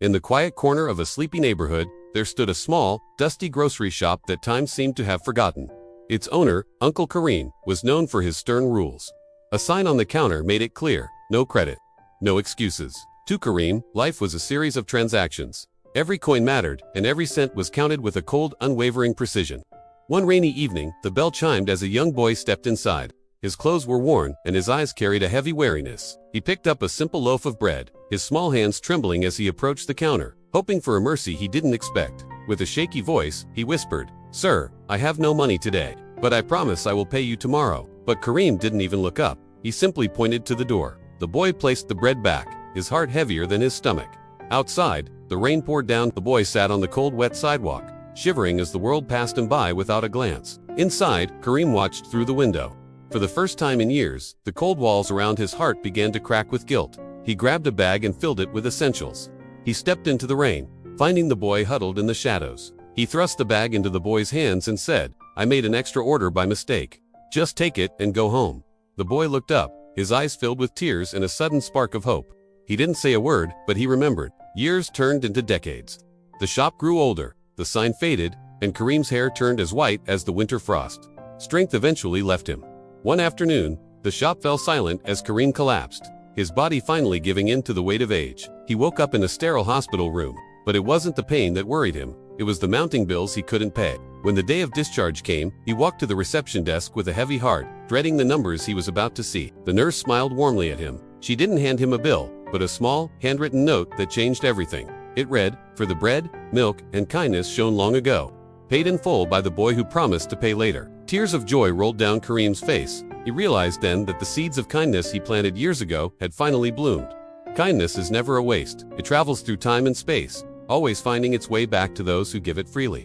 In the quiet corner of a sleepy neighborhood, there stood a small, dusty grocery shop that time seemed to have forgotten. Its owner, Uncle Kareem, was known for his stern rules. A sign on the counter made it clear: no credit, no excuses. To Kareem, life was a series of transactions. Every coin mattered, and every cent was counted with a cold, unwavering precision. One rainy evening, the bell chimed as a young boy stepped inside. His clothes were worn, and his eyes carried a heavy wariness. He picked up a simple loaf of bread, his small hands trembling as he approached the counter, hoping for a mercy he didn't expect. With a shaky voice, he whispered, "Sir, I have no money today, but I promise I will pay you tomorrow." But Kareem didn't even look up. He simply pointed to the door. The boy placed the bread back, his heart heavier than his stomach. Outside, the rain poured down. The boy sat on the cold, wet sidewalk, shivering as the world passed him by without a glance. Inside, Kareem watched through the window. For the first time in years, the cold walls around his heart began to crack with guilt. He grabbed a bag and filled it with essentials. He stepped into the rain, finding the boy huddled in the shadows. He thrust the bag into the boy's hands and said, "I made an extra order by mistake. Just take it and go home." The boy looked up, his eyes filled with tears and a sudden spark of hope. He didn't say a word, but he remembered. Years turned into decades. The shop grew older, the sign faded, and Kareem's hair turned as white as the winter frost. Strength eventually left him. One afternoon, the shop fell silent as Kareem collapsed, his body finally giving in to the weight of age. He woke up in a sterile hospital room, but it wasn't the pain that worried him. It was the mounting bills he couldn't pay. When the day of discharge came, he walked to the reception desk with a heavy heart, dreading the numbers he was about to see. The nurse smiled warmly at him. She didn't hand him a bill, but a small, handwritten note that changed everything. It read, "For the bread, milk, and kindness shown long ago. Paid in full by the boy who promised to pay later." Tears of joy rolled down Kareem's face. He realized then that the seeds of kindness he planted years ago had finally bloomed. Kindness is never a waste. It travels through time and space, always finding its way back to those who give it freely.